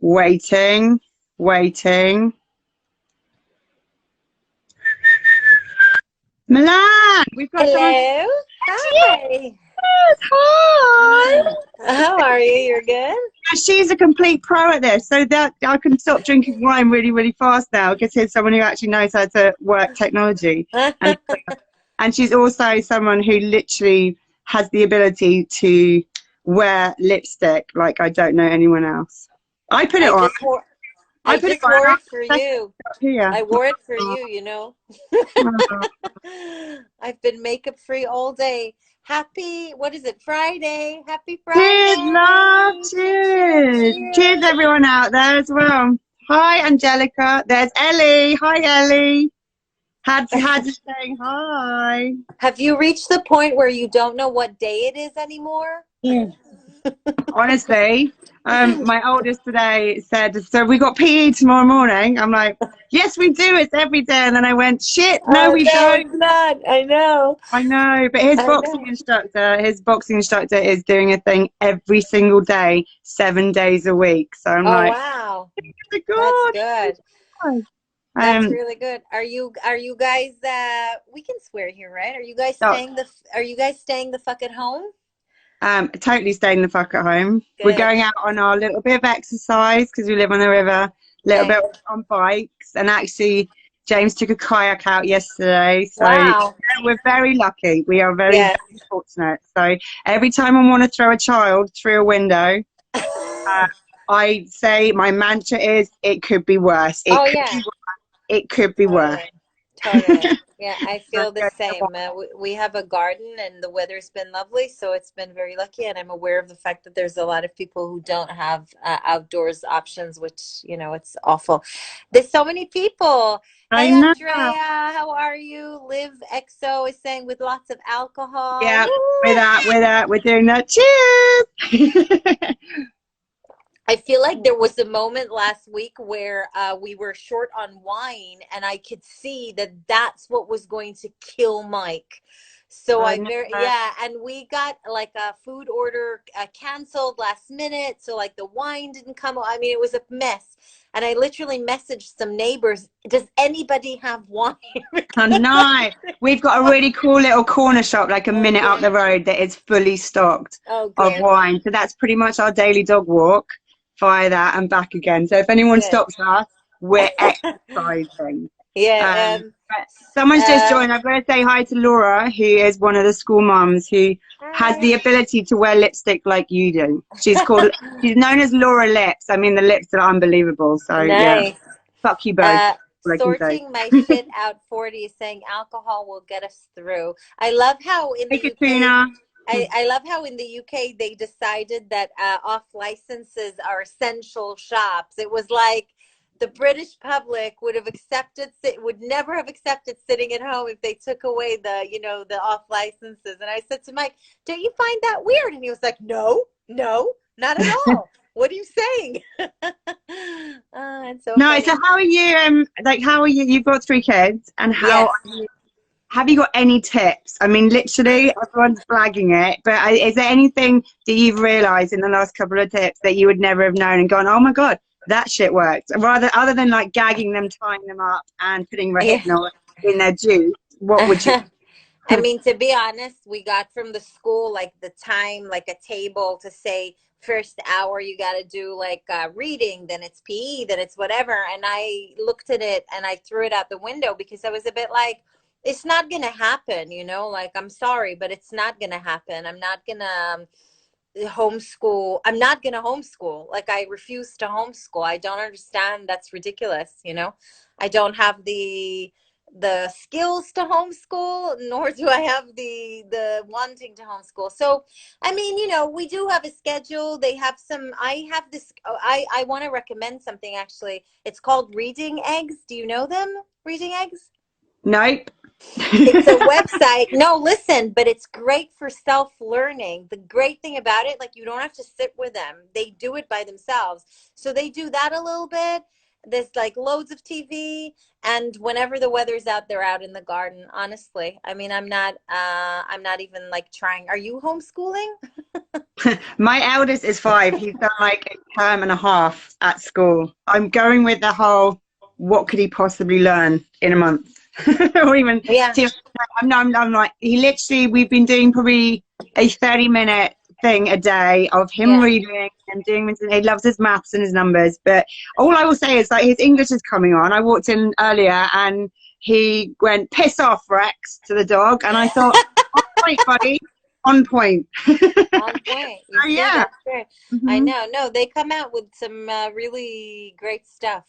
Waiting. Waiting. Milan, we've got someone. Hello. Hi. Hi. How are you? You're good? She's a complete pro at this, so that I can stop drinking wine really, really fast now because here's someone who actually knows how to work technology. And and she's also someone who literally has the ability to wear lipstick like I don't know anyone else. I put it I on. just wore I I put it just on. wore I'm it for you. here. I wore it for you, you know. I've been makeup free all day. Happy, what is it? Friday. Happy Cheers, love. Friday. Cheers. Cheers, Cheers. everyone out there as well. Hi, Angelica. There's Ellie. Hi, Ellie. Had to say hi. Have you reached the point where you don't know what day it is anymore? Yeah. Honestly, my oldest today said, "So we got PE tomorrow morning." I'm like, "Yes, we do. It's every day." And then I went, "Shit, no, Oh we no, don't." it's not. I know. I know, but his I boxing know. instructor is doing a thing every single day, 7 days a week. So I'm Oh like, wow. That's "Oh good. God." That's Um, really good. Are you guys we can swear here, right? so, Are you guys staying the fuck at home? totally staying the fuck at home. We're Good. going out on our little bit of exercise because we live on the river, a little bit Nice. on bikes, and actually James took a kayak out yesterday. So yeah, Wow. we're very lucky. We are very, Yes. very fortunate. So every time I want to throw a child through a window, uh, I say my mantra is, "It could be worse. Oh yeah. It could be worse." Totally. Totally. Yeah, I feel the So, same. We have a garden and the weather's been lovely, so it's been very lucky. And I'm aware of the fact that there's a lot of people who don't have outdoors options, which, you know, it's awful. There's so many people. I Hey, know. Andrea, how are you? Live EXO is saying with lots of alcohol. Yeah, Woo! we're doing that. Cheers. I feel like there was a moment last week where we were short on wine, and I could see that that's what was going to kill Mike. So I I know. very yeah, and we got like a food order canceled last minute, so like the wine didn't come. I mean, it was a mess, and I literally messaged some neighbors. Does anybody have wine? I know. We've got a really cool little corner shop, like a minute up the road, that is fully stocked Oh, of good, wine. So that's pretty much our daily dog walk via that and back again. So if anyone good. stops us, we're exercising. Yeah. But someone's just joined. I've got to say hi to Laura, who is one of the school mums who has the Hi. ability to wear lipstick like you do. She's known as Laura Lips. I mean, the lips are unbelievable. So yeah, Nice. fuck you both. All I can say. Sorting my shit out 40 is saying alcohol will get us through. I love how in Hey, the UK, Katrina. I love how in the UK they decided that off licenses are essential shops. It was like the British public would never have accepted sitting at home if they took away the off licenses. And I said to Mike, "Don't you find that weird?" And he was like, "No, no, not at all. What are you saying?" It's so No, funny. so how are you? How are you? You've got 3 kids, and how Yes. are you? Have you got any tips? I mean, literally, everyone's flagging it, but is there anything that you've realised in the last couple of tips that you would never have known and gone, "Oh my God, that shit worked"? Rather, other than like gagging them, tying them up, and putting Yeah. rehypnol in their juice, what would you? I mean, to be honest, we got from the school like the time, like a table to say first hour you got to do like reading, then it's PE, then it's whatever. And I looked at it and I threw it out the window because I was a bit like, it's not going to happen, you know, like I'm sorry, but it's not going to happen. I'm not going to homeschool. I'm not going to homeschool. Like I refuse to homeschool. I don't understand. That's ridiculous, you know. I don't have the skills to homeschool, nor do I have the wanting to homeschool. So I mean, you know, we do have a schedule. They have some. I have this. I want to recommend something actually. It's called Reading Eggs. Do you know them? Reading Eggs. Nope. It's a website. No, listen, but it's great for self-learning. The great thing about it, like you don't have to sit with them. They do it by themselves. So they do that a little bit. There's like loads of TV, and whenever the weather's out, they're out in the garden. Honestly, I mean, I'm not even like trying. Are you homeschooling? My eldest is 5. He's done like a term and a half at school. I'm going with the whole, what could he possibly learn in a month? Or even Yeah. I'm like, he literally, we've been doing probably a 30-minute thing a day of him reading and doing, he loves his maths and his numbers. But all I will say is like his English is coming on. I walked in earlier and he went, "Piss off, Rex," to the dog. And I thought, on point, buddy, on point. On point. You see, Yeah. that's great. I know. No, they come out with some really great stuff.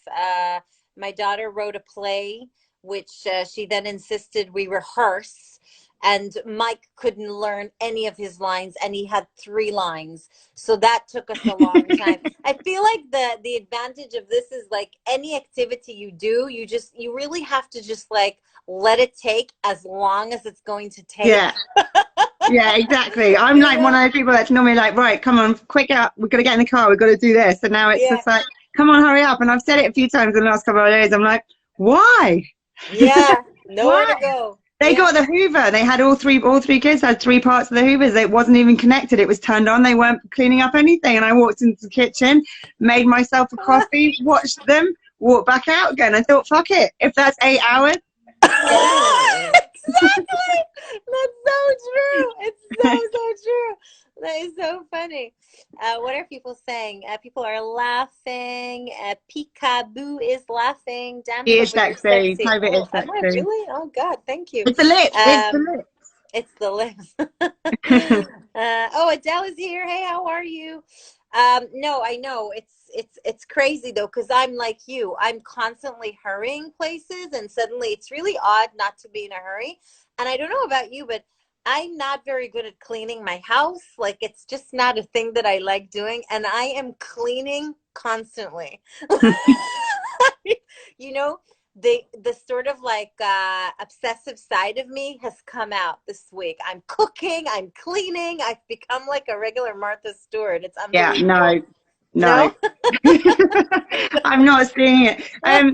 My daughter wrote a play, which she then insisted we rehearse. And Mike couldn't learn any of his lines, and he had 3 lines. So that took us a long time. I feel like the advantage of this is like any activity you do, you really have to just like let it take as long as it's going to take. Yeah. Yeah, exactly. I'm like one of those people that's normally like, right, come on, quick up, we've got to get in the car, we've got to do this. And now it's just like, come on, hurry up. And I've said it a few times in the last couple of days. I'm like, why? Yeah, nowhere to go. They got the Hoover. They had all three kids had 3 parts of the Hoovers. It wasn't even connected. It was turned on. They weren't cleaning up anything. And I walked into the kitchen, made myself a coffee, watched them, walked back out again. I thought, fuck it. If that's 8 hours. Exactly. That's so true. It's so true. That is so funny. What are people saying? People are laughing. Peekaboo is laughing. Damn, He is sexy. Tova is am I sexy. really? Oh God, thank you. It's the lips. It's the lips. It's the lips. Oh, Adele is here. Hey, how are you? No, I know it's crazy though, because I'm like you. I'm constantly hurrying places, and suddenly it's really odd not to be in a hurry. And I don't know about you, but I'm not very good at cleaning my house. Like, it's just not a thing that I like doing, and I am cleaning constantly. You know, the sort of like obsessive side of me has come out this week. I'm cooking, I'm cleaning. I've become like a regular Martha Stewart. It's unbelievable. Yeah, no. I'm not seeing it. So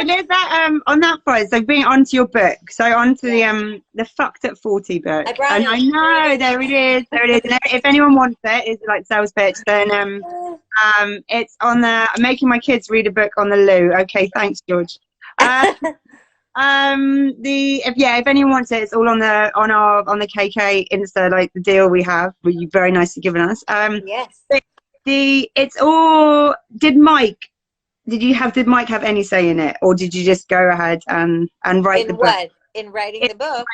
there's that on that front. So being onto your book, so onto the Fucked at 40 book. I know there it is. And if anyone wants it, is like sales pitch, then it's on the I'm making my kids read a book on the loo. Okay, thanks, George. If anyone wants it, it's all on the KK Insta, like the deal we have, which you very nicely given us. Yes. It's all. Did Mike have any say in it, or did you just go ahead and write the book? In writing the book?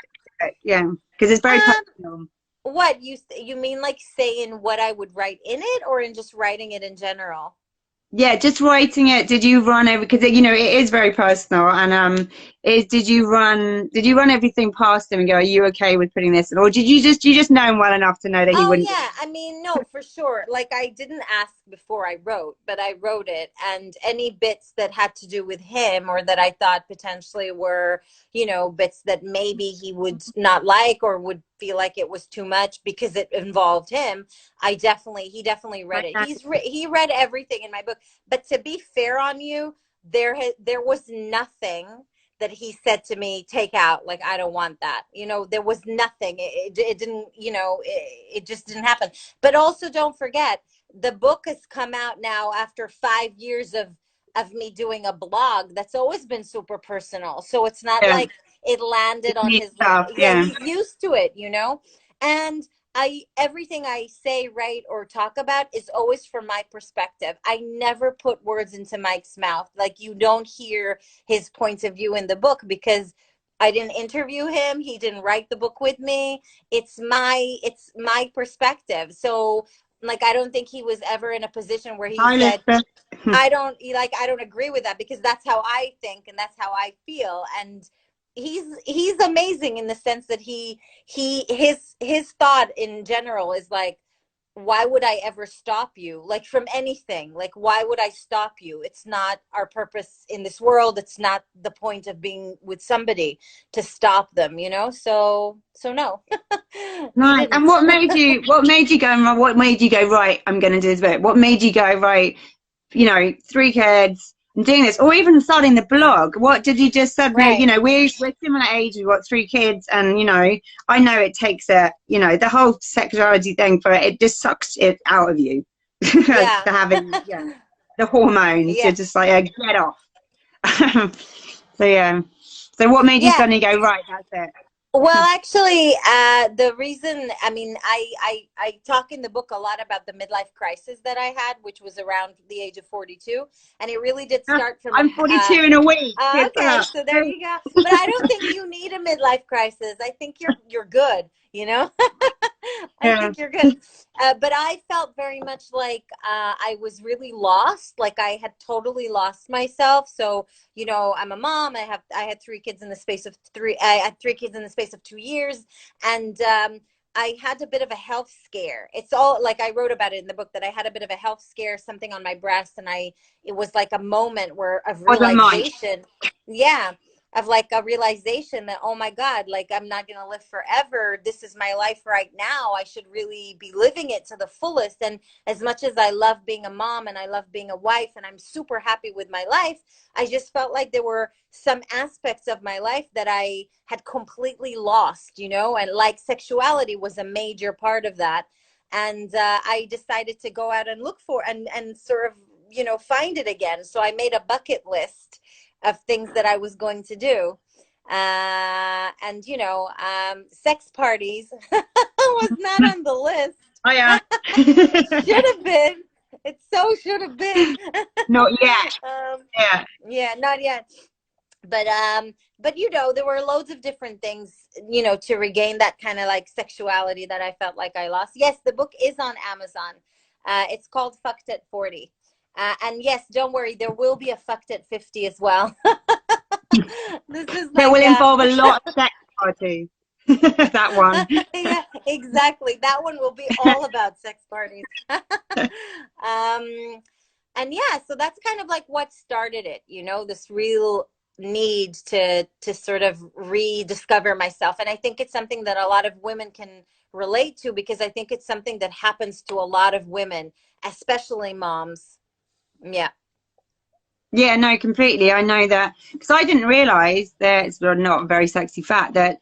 Yeah, because it's very personal. What you mean, like saying what I would write in it, or in just writing it in general? Yeah, just writing it. Did you run because it is very personal, and did you run everything past him and go, are you okay with putting this in, or did you just know him well enough to know that he wouldn't? Yeah, I mean, no, for sure. Like, I didn't ask before I wrote, but I wrote it, and any bits that had to do with him, or that I thought potentially were, bits that maybe he would not like or would feel like it was too much because it involved him, he definitely read it. He read everything in my book. But to be fair on you, there was nothing that he said to me, take out, like, I don't want that. There was nothing. It didn't, it just didn't happen. But also, don't forget, the book has come out now after 5 years of me doing a blog that's always been super personal. So it's not like it landed on his stuff. He's used to it, and everything I say, write, or talk about is always from my perspective. I never put words into Mike's mouth. Like, you don't hear his points of view in the book because I didn't interview him. He didn't write the book with me. It's my perspective. So, like, I don't think he was ever in a position where he said, I don't agree with that, because that's how I think and that's how I feel. And he's amazing in the sense that his thought in general is like, why would I ever stop you? Like, from anything, like, why would I stop you? It's not our purpose in this world. It's not the point of being with somebody to stop them, so no. Right. And what made you go, right, I'm going to do this bit? What made you go, right, 3 kids, and doing this, or even starting the blog. What did you just said? Right. You know, we're similar age. We've got 3 kids, and you know, I know it takes a, you know, the whole sexuality thing for it just sucks it out of you. To Yeah. having, yeah, the hormones. You're Yeah. just like, get off. So yeah. So what made you Yeah. suddenly go, right? That's Well, actually, the reason, I mean, I talk in the book a lot about the midlife crisis that I had, which was around the age of 42. And it really did it. start from, I'm 42 in a week. Good for okay, that. so there you go. But I don't think you need a midlife crisis. I think you're good, you know? I Yeah. think you're good. But I felt very much like I was really lost, like I had totally lost myself. So, you know, I'm a mom. I had 3 kids in the space of 3. I had 3 kids in the space of 2 years, and I had a bit of a health scare. It's all like I wrote about it in the book that I had a bit of a health scare, something on my breast, and it was like a moment where of Wasn't mine. realization. Yeah, of like a realization that, oh my God, like I'm not going to live forever. This is my life right now. I should really be living it to the fullest. And as much as I love being a mom and I love being a wife and I'm super happy with my life, I just felt like there were some aspects of my life that I had completely lost, you know, and like sexuality was a major part of that. And I decided to go out and look for and sort of, you know, find it again. So I made a bucket list of things that I was going to do. And, you know, sex parties was not on the list. Oh yeah. Should have been. It so should have been. Not yet. Yeah. Yeah, not yet. But you know, there were loads of different things, you know, to regain that kind of like sexuality that I felt like I lost. Yes, the book is on Amazon. It's called Fucked at 40. And yes, don't worry, there will be a Fucked at 50 as well. This is That like will involve a lot of sex parties. That one. yeah, exactly. That one will be all about sex parties. And yeah, so that's kind of like what started it, you know, this real need to sort of rediscover myself. And I think it's something that a lot of women can relate to, because I think it's something that happens to a lot of women, especially moms. Yeah. Yeah, no, completely. I know that because I didn't realize that it's not a very sexy fact that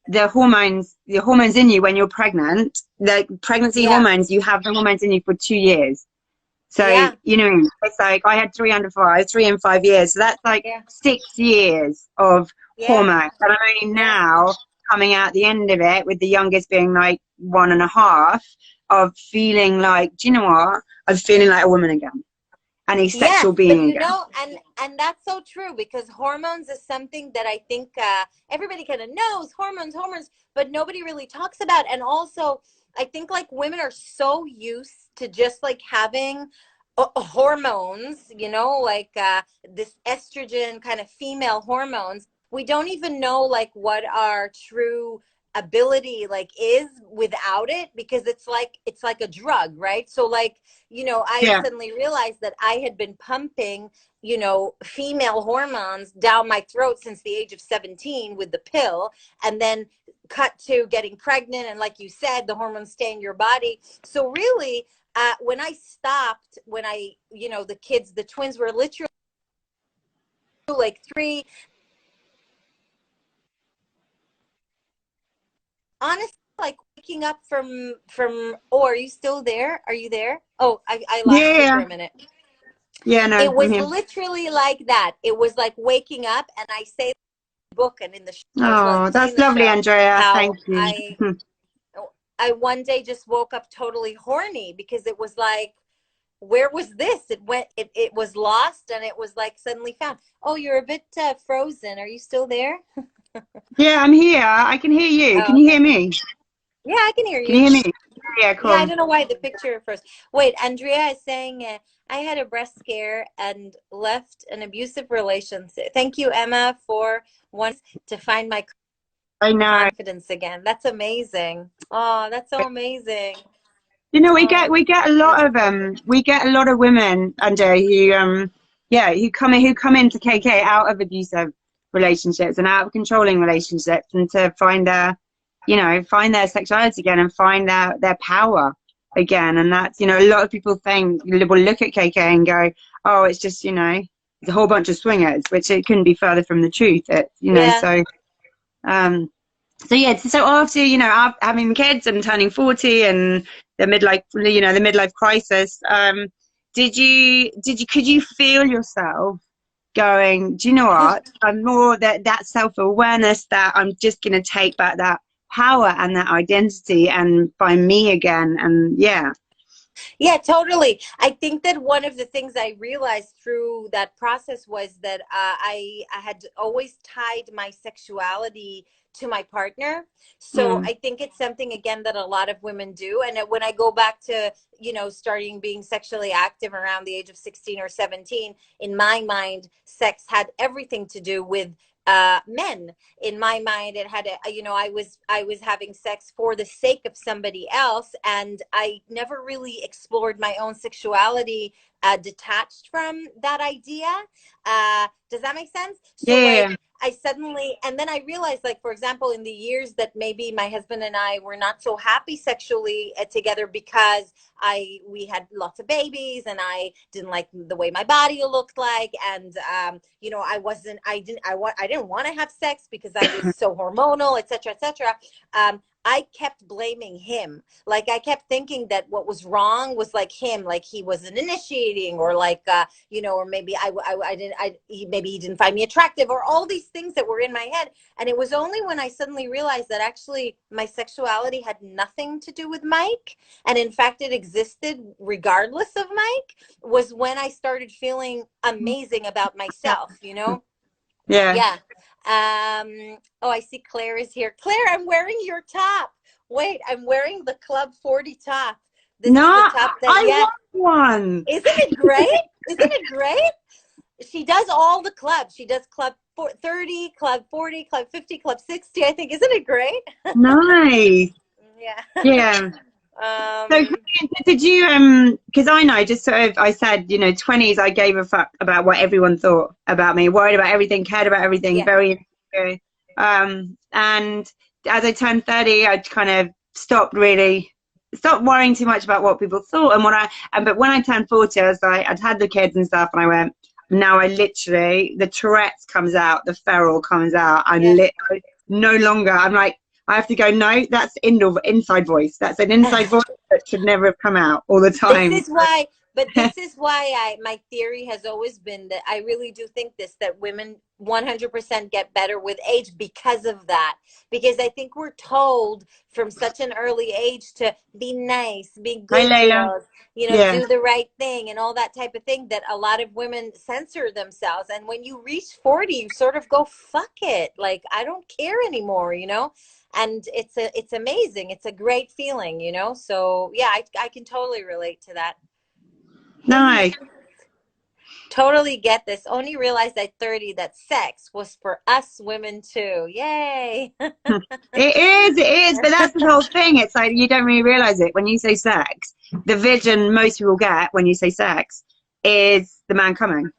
the hormones in you when you're pregnant, the pregnancy Yeah. hormones, you have the hormones in you for 2 years. So, Yeah. you know, it's like I had 3 under 5, 3 and 5 years. So that's like Yeah. 6 years of Yeah. hormones. And I'm only Yeah. now coming out the end of it, with the youngest being like 1.5, of feeling like, do you know what? I'm feeling like a woman again, and a Yeah, sexual but being you again. know, and that's so true, because hormones is something that I think everybody kind of knows, hormones, but nobody really talks about. And also, I think like women are so used to just like having hormones, you know, like this estrogen kind of female hormones. We don't even know like what our true ability like is without it, because it's like a drug, right? So like, you know, I Yeah. suddenly realized that I had been pumping, you know, female hormones down my throat since the age of 17 with the pill, and then cut to getting pregnant. And like you said, the hormones stay in your body. So really, when I stopped, when I, you know, the twins were literally like 3. Honestly, like waking up from, oh, are you still there? Are you there? Oh, I lost you for Yeah. a minute. Yeah, no, It I'm was here. literally like that. It was like waking up, and I say in the book and in the show as well. Oh, You've seen that's the lovely, show, Andrea. how Thank you. I one day just woke up totally horny, because it was like, where was this? It was lost, and it was like suddenly found. Oh, you're a bit frozen. Are you still there? Yeah, I'm here. I can hear you. Oh, Can you okay. hear me? Yeah, I can hear Can you you. hear me? Yeah, Yeah, I cool. don't know why the picture first. Wait, Andrea is saying, I had a breast scare and left an abusive relationship. Thank you, Emma, for once to find my I know. confidence again. That's amazing. Oh, that's so amazing. You know, Oh, we get a lot of women, Andrea, who yeah, who come into KK out of abusive relationships and out of controlling relationships, and to find their, you know, find their sexuality again, and find their power again. And that's, you know, a lot of people think, will look at KK and go, oh, it's just, you know, a whole bunch of swingers, which it couldn't be further from the truth. It, you know, Yeah. so yeah, so after, you know, after having kids and turning 40 and the midlife, you know, the midlife crisis, could you feel yourself going, do you know what? I'm more that self-awareness, that I'm just going to take back that power and that identity and find me again. And yeah. Yeah, totally. I think that one of the things I realized through that process was that I had always tied my sexuality to my partner. So I think it's something, again, that a lot of women do. And when I go back to, you know, starting being sexually active around the age of 16 or 17, in my mind, sex had everything to do with men. In my mind, it had a, you know, I was having sex for the sake of somebody else, and I never really explored my own sexuality detached from that idea. Does that make sense? So Yeah. like, I suddenly, and then I realized, like, for example, in the years that maybe my husband and I were not so happy sexually together because we had lots of babies and I didn't like the way my body looked like, and you know, I didn't want to have sex because I was so hormonal, etc., etc. I kept blaming him. Like, I kept thinking that what was wrong was like him, like he wasn't initiating, or like you know, or maybe maybe he didn't find me attractive, or all these things that were in my head. And it was only when I suddenly realized that actually my sexuality had nothing to do with Mike, and in fact it existed regardless of Mike, was when I started feeling amazing about myself, you know? Yeah. Yeah. Oh, I see Claire is here. Claire, I'm wearing your top. Wait, I'm wearing the Club 40 top. This No, is the top that, I yeah. want one. Isn't it great? Isn't it great? She does all the clubs. She does Club 30, Club 40, Club 50, Club 60, I think. Isn't it great? Nice. Yeah. Yeah. So did you, because I know, just sort of, I said, you know, 20s, I gave a fuck about what everyone thought about me, worried about everything, cared about everything, Yeah. very insecure. And as I turned 30, I kind of stopped worrying too much about what people thought. But when I turned 40, I was like, I'd had the kids and stuff, and I went, now I literally, the Tourette's comes out, the feral comes out. No longer, I'm like, I have to go, no, that's inside voice. That's an inside voice that should never have come out all the time. This is why my theory has always been that I really do think that women 100% get better with age because of that. Because I think we're told from such an early age to be nice, be good girls, you know, do the right thing and all that type of thing, that a lot of women censor themselves. And when you reach 40, you sort of go, fuck it. Like, I don't care anymore, you know? And it's amazing. It's a great feeling, you know? So yeah, I can totally relate to that. Nice. Totally get this. Only realized at 30 that sex was for us women too. Yay. It is, but that's the whole thing. It's like, you don't really realize it when you say sex. The vision most people get when you say sex is the man coming.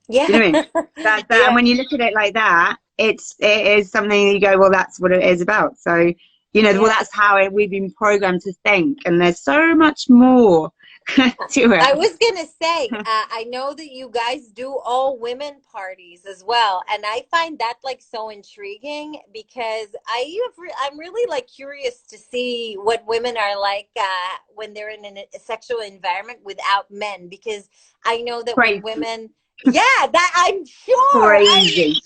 Yeah. Do you know what I mean? And when you look at it like that, it is something you go, well, that's what it is about. So, you know, well, that's how we've been programmed to think, and there's so much more to it. I was gonna say, I know that you guys do all women parties as well, and I find that like so intriguing, because I'm really like curious to see what women are like when they're in a sexual environment without men, because I know that when women. Yeah, that I'm sure. Crazy.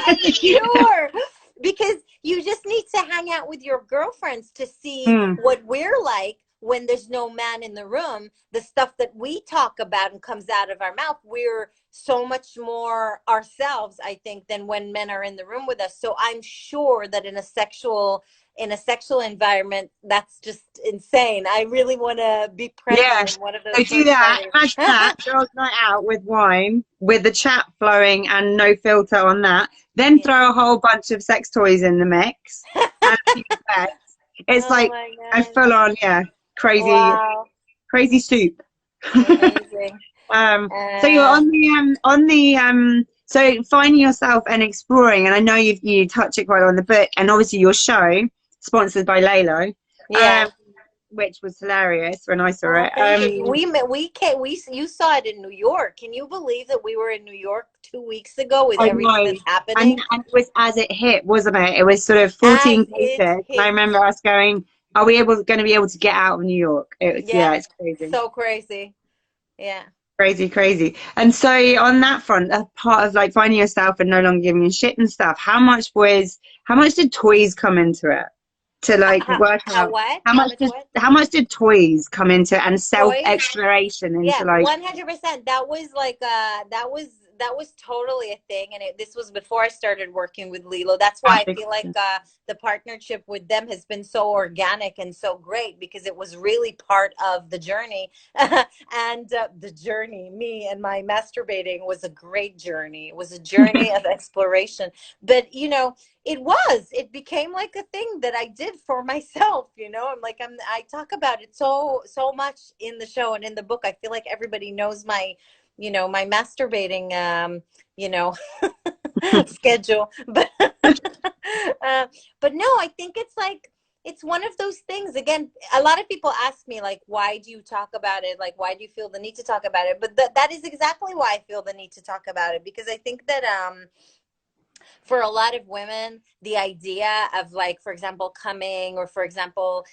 I'm sure. Because you just need to hang out with your girlfriends to see what we're like when there's no man in the room. The stuff that we talk about and comes out of our mouth, we're so much more ourselves, I think, than when men are in the room with us. So I'm sure that in a sexual environment, that's just insane. I really want to be present in one of those. So do that. Imagine that. Girls' night out with wine, with the chat flowing and no filter on that. Then throw a whole bunch of sex toys in the mix. And it's like a full-on, crazy soup. Amazing. So you're on the so finding yourself and exploring, and I know you touch it quite on the book, and obviously your show sponsored by Lalo. Yeah. which was hilarious when I saw Oh, it. thank you. You saw it in New York. Can you believe that we were in New York 2 weeks ago with I everything know. that's happening? And it was as it hit, wasn't it? It was sort of As 14 cases. it And I hit. remember us going, are we going to be able to get out of New York? It was, Yeah, yeah, it's crazy. so crazy. Yeah. Crazy, crazy. And so on that front, that part of like finding yourself and no longer giving a shit and stuff, how much did toys come into it to like work How out what? How much what? how much did toys come into it and self Toys? exploration Yeah, into like 100%. That was like that was totally a thing, and this was before I started working with Lilo. That's why I feel like the partnership with them has been so organic and so great, because it was really part of the journey. And the journey, me and my masturbating, was a great journey. It was a journey of exploration. But it became like a thing that I did for myself. I talk about it so much in the show and in the book. I feel like everybody knows my masturbating you know schedule. But no, I think it's like, it's one of those things. Again, a lot of people ask me, like, why do you talk about it? Like, why do you feel the need to talk about it? But that is exactly why I feel the need to talk about it, because I think that for a lot of women, the idea of, like, for example, coming, or for example,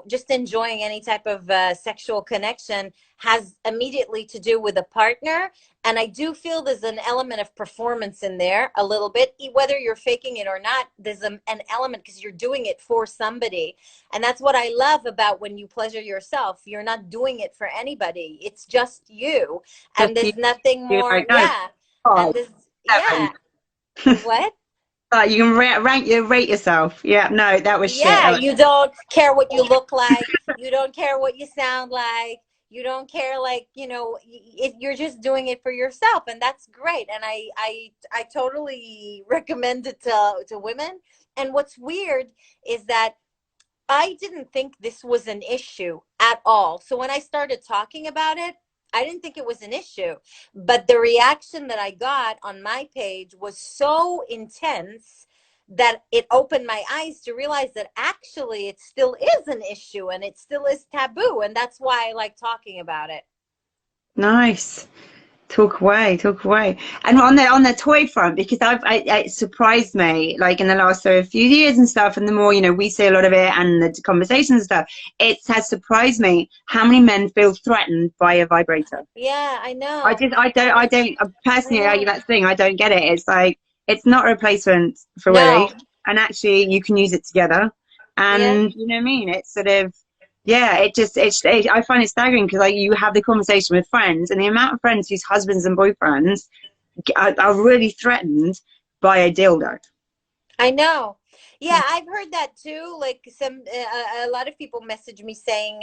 just enjoying any type of sexual connection has immediately to do with a partner. And I do feel there's an element of performance in there a little bit, whether you're faking it or not. There's an element, because you're doing it for somebody. And that's what I love about when you pleasure yourself. You're not doing it for anybody. It's just you. just And there's nothing you're more. like, no, Yeah. And 5, there's, 7. yeah. What? Like you can rate yourself. Yeah, no, that was shit. Yeah, you don't care what you look like. You don't care what you sound like. You don't care, like, you're just doing it for yourself, and that's great. And I totally recommend it to women. And what's weird is that I didn't think this was an issue at all. So when I started talking about it, I didn't think it was an issue. But the reaction that I got on my page was so intense that it opened my eyes to realize that actually it still is an issue, and it still is taboo. And that's why I like talking about it. Nice. Talk away, talk away. And on the toy front, because it surprised me, like in the last few years and stuff, and the more we see a lot of it and the conversations and stuff, it has surprised me how many men feel threatened by a vibrator. Yeah, I I know. just I don't I personally, know. that thing I don't get it. It's like it's not a replacement for No. Willie, and actually you can use it together, Yeah. and you know what I mean. It's sort of yeah, I find it staggering because like you have the conversation with friends, and the amount of friends whose husbands and boyfriends are really threatened by a dildo. I know. Yeah, I've heard that too. Like a lot of people message me saying,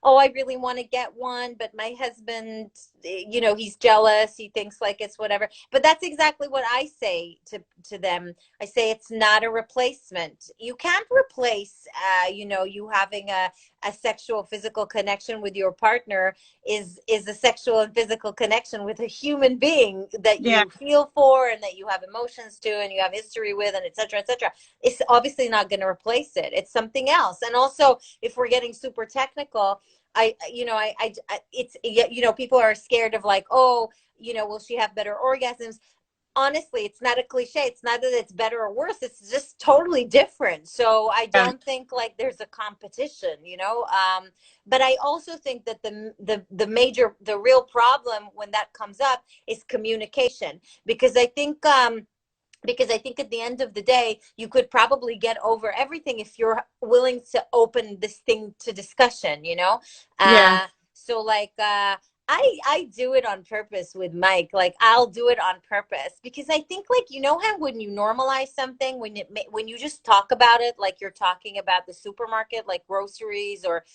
"Oh, I really want to get one, but my husband, he's jealous. He thinks like it's whatever." But that's exactly what I say to them. I say it's not a replacement. You can't replace, you having a sexual physical connection with your partner is a sexual and physical connection with a human being that Yeah, you feel for, and that you have emotions to, and you have history with, and etc., etc. It's obviously not going to replace it. It's something else. And also, if we're getting super technical, it's, people are scared of, like, oh, will she have better orgasms? Honestly, it's not a cliche. It's not that it's better or worse. It's just totally different. So I yeah, don't think like there's a competition, but I also think that the real problem when that comes up is communication, because I think at the end of the day, you could probably get over everything if you're willing to open this thing to discussion. yeah, So like, I do it on purpose with Mike. Like, I'll do it on purpose because I think, like, how when you normalize something, when you just talk about it, like you're talking about the supermarket, like groceries, or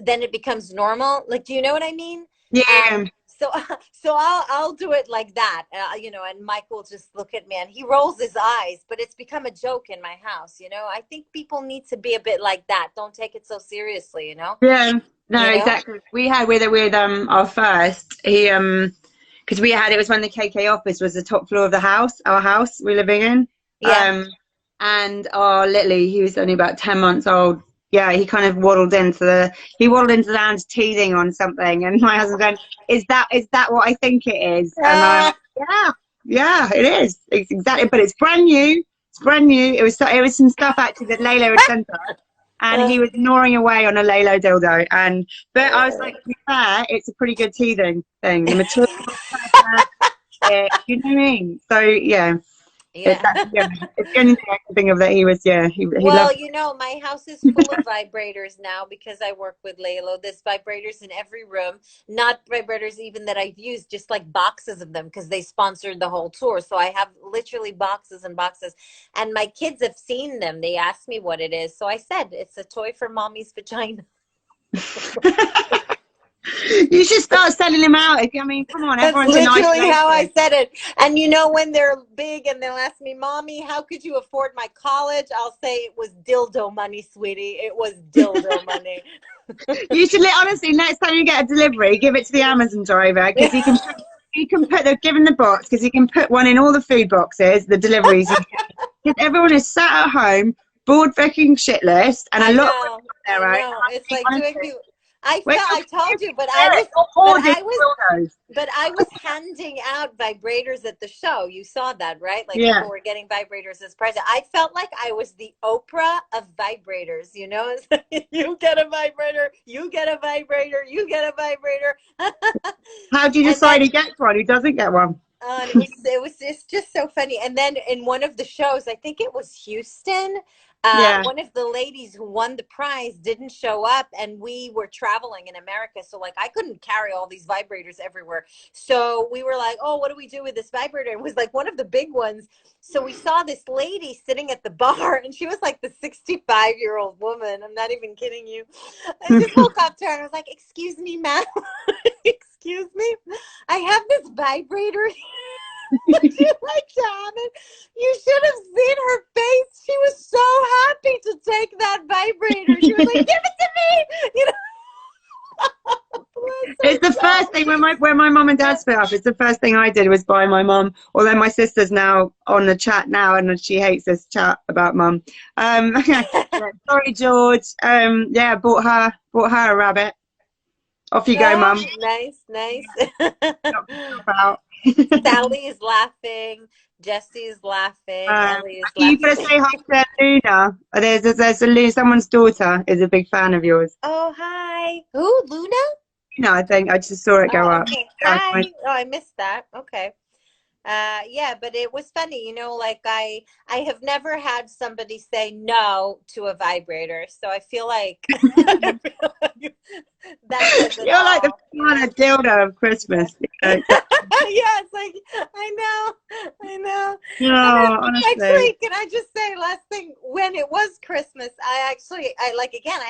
then it becomes normal. Like, do you know what I mean? yeah. So so I'll do it like that, and Mike will just look at me and he rolls his eyes, but it's become a joke in my house. I think people need to be a bit like that. Don't take it so seriously. Yeah, no, you know exactly. We had with our first because it was when the KK office was the top floor of the house, our house we're living in, yeah. and our Lily, he was only about 10 months old, yeah, he kind of he waddled into the lounge teething on something, and my husband going, is that what I think it is? And I'm like, yeah, it is. It's exactly, but it's brand new. It's brand new. It was some stuff actually that Layla had sent us, and he was gnawing away on a Laylo dildo. But I was like, to be fair, it's a pretty good teething thing. The material, you know what I mean? So yeah. Yeah. It's the only thing I can think of that he was, he Well, loved. you know, my house is full of vibrators now because I work with Laylo. There's vibrators in every room, not vibrators even that I've used, just like boxes of them because they sponsored the whole tour. So I have literally boxes and boxes. And my kids have seen them. They asked me what it is. So I said, it's a toy for mommy's vagina. You should start selling them out. I mean, come on, That's everyone's in literally isolation. how I said it. And you know, when they're big and they'll ask me, Mommy, how could you afford my college? I'll say it was dildo money, sweetie. It was dildo money. You should honestly, next time you get a delivery, give it to the Amazon driver because they're given the box because he can put one in all the food boxes, the deliveries. Because everyone is sat at home, bored fucking shitless, and a lot of I right? know. It's like honestly, doing you. I told you, but I was handing out vibrators at the show. You saw that, right? Like people were getting vibrators as present. I felt like I was the Oprah of vibrators, you know? It's like, you get a vibrator, you get a vibrator, you get a vibrator. How do you decide who gets one, who doesn't get one? It's just so funny. And then in one of the shows, I think it was Houston, one of the ladies who won the prize didn't show up, and we were traveling in America, so like I couldn't carry all these vibrators everywhere. So we were like, oh, what do we do with this vibrator? It was like one of the big ones. So we saw this lady sitting at the bar, and she was like the 65-year-old woman. I'm not even kidding you. I just woke up to her and I was like, excuse me, ma'am. Excuse me, I have this vibrator. Would you like to have it? You should have seen her face. She was so happy to take that vibrator. She was like, give it to me. You know. It's the first thing when my mum and dad split up. It's the first thing I did was buy my mum. Although my sister's now on the chat now, and she hates this chat about mum. Sorry, George. Bought her a rabbit. Off you go, Mum. Nice. Sally is laughing. Jessie is laughing. Ellie is laughing. You gotta say hi to Luna. There's someone's daughter is a big fan of yours. Oh, hi. Who? Luna? No, I think I just saw it go up. Okay. Hi. Oh, I missed that. Okay. But it was funny, you know, like I have never had somebody say no to a vibrator, so I feel like that's you're like the kind of dildo of Christmas. You know? Yeah, it's like I know. No, honestly. Actually, can I just say last thing? When it was Christmas, I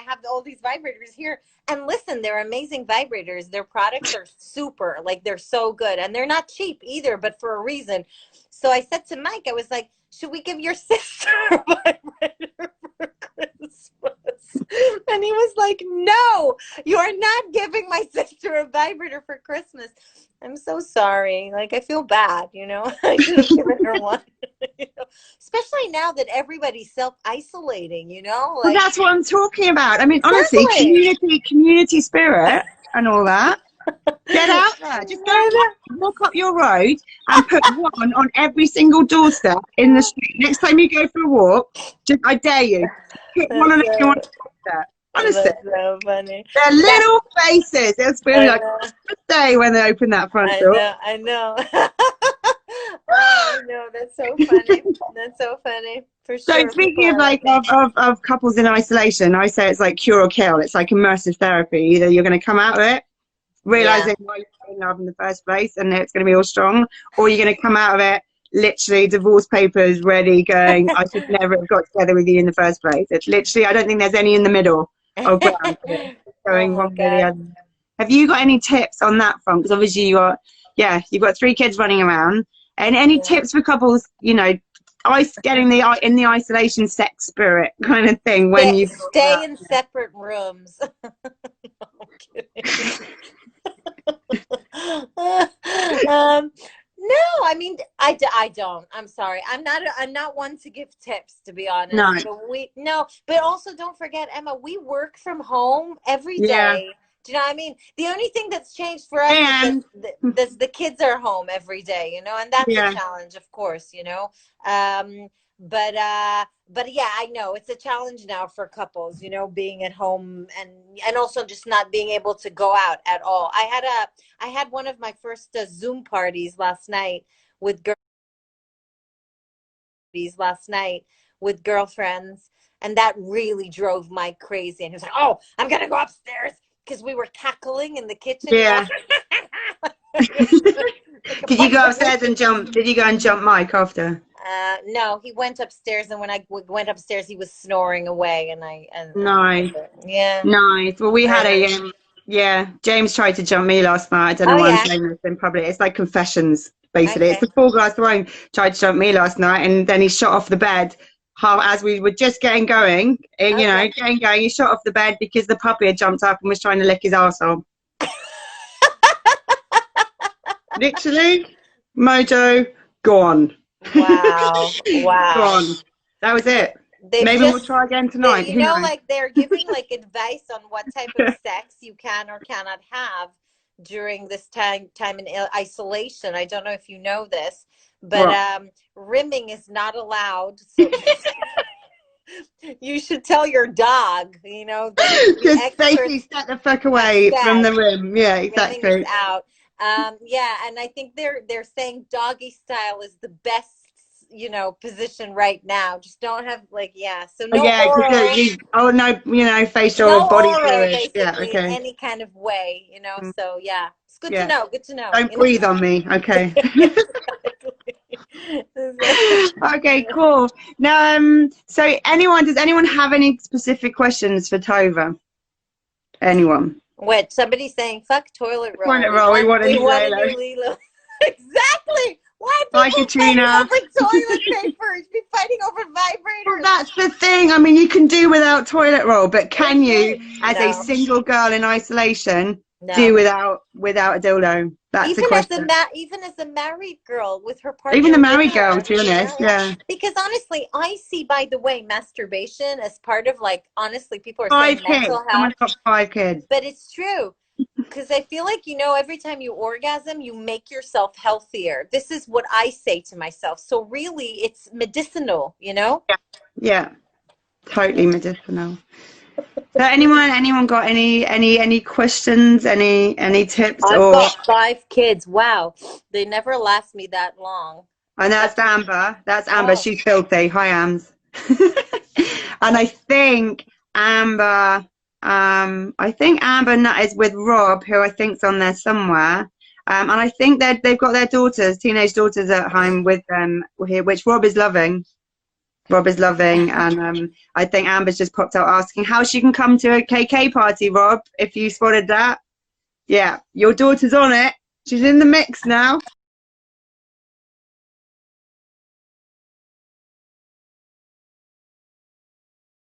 have all these vibrators here, and listen, they're amazing vibrators. Their products are super, like they're so good, and they're not cheap either, but for a reason. So I said to Mike, I was like, should we give your sister a vibrator for Christmas? And he was like, no, you are not giving my sister a vibrator for Christmas. I'm so sorry. Like, I feel bad, you know. I should have given her one. You know? Especially now that everybody's self-isolating, you know. Like, well, that's what I'm talking about. I mean, honestly, community spirit and all that. Get out there. Just go walk up your road and put one on every single doorstep in the street. Next time you go for a walk, I dare you. Put one on everyone's doorstep. Honestly, that's so funny. Their little faces. It's really like Christmas Day when they open that front door. I know. I know. That's so funny. That's so funny. For sure. So speaking of couples in isolation, I say it's like cure or kill. It's like immersive therapy. Either you're going to come out of it realizing why you're in love in the first place and it's going to be all strong, or you're going to come out of it literally divorce papers ready, going, I should never have got together with you in the first place. It's literally, I don't think there's any in the middle of ground going one way or the other. Have you got any tips on that front? Because obviously you've got 3 kids running around, and any tips for couples, you know, getting in the isolation sex spirit kind of thing when you stay in separate rooms. No, I mean, I don't. I'm sorry. I'm not one to give tips, to be honest. No. But no, but also don't forget, Emma, we work from home every Yeah. day. Do you know what I mean? The only thing that's changed for us is And that the kids are home every day, you know, and that's a yeah. challenge, of course, you know. But yeah, I know it's a challenge now for couples, you know, being at home and also just not being able to go out at all. I had one of my first Zoom parties last night with girlfriends, and that really drove Mike crazy. And he was like, "Oh, I'm gonna go upstairs," because we were cackling in the kitchen, you know. Yeah. Did you go upstairs and jump? Did you go and jump Mike after? No, he went upstairs, and when I went upstairs, he was snoring away, and Nice. yeah. Nice. Well, we had yeah, James tried to jump me last night. I don't know Oh why I'm yeah. saying this in public. It's like confessions, basically. It's Okay. the full glass of wine tried to jump me last night, and then he shot off the bed. How as we were just getting going, you know, Okay. getting going, he shot off the bed because the puppy had jumped up and was trying to lick his arsehole. Literally, mojo gone. Wow. Wow. Gone. That was it. They've Maybe we'll just, try again tonight. you Who know, knows? like they're giving like advice on what type of sex you can or cannot have during this time in isolation. I don't know if you know this, but What? rimming is not allowed. So you should tell your dog, you know, the Just basically experts step the fuck have away from said the rim. Yeah, rimming is exactly. out. Yeah, and I think they're saying doggy style is the best, you know, position right now. Just don't have like, yeah, so Oh, no yeah, oral, oh no, you know, facial or no body oral fluid. Yeah, basically in okay. any kind of way, you know. Mm, So yeah, it's good to yeah. know. Good to know. Don't You know? breathe on me. Okay. Okay, cool. Now, so does anyone have any specific questions for Tova? Anyone? What somebody saying? Fuck toilet roll. Toilet roll. We want a We new want a Lalo. new Lilo. Exactly. Why are Hi, people fighting Katrina. over toilet paper? Be fighting over Well, vibrators. that's the thing. I mean, you can do without toilet roll, but can you, Okay. as a No. single girl in isolation, do No. without a dildo? That's the question. Even as a married girl with her Even the partner with married girl, her, to be you know, honest, yeah. yeah. Because honestly, I see, by the way, masturbation as part of, like, honestly, people are saying 5 kids. mental health, Someone's got 5 kids. but it's true. Because I feel like, you know, every time you orgasm, you make yourself healthier. This is what I say to myself. So really, it's medicinal, you know? Yeah, totally medicinal. So anyone got any questions, any tips I've or? got 5 kids. Wow. They never last me that long. And that's Amber. That's Amber. Oh. She's filthy. Hi, Ams. And I think Amber, Nut is with Rob, who I think's on there somewhere. And I think they've got their teenage daughters at home with them here, which Rob is loving. And I think Amber's just popped out asking how she can come to a KK party, Rob, if you spotted that. Yeah, your daughter's on it. She's in the mix now.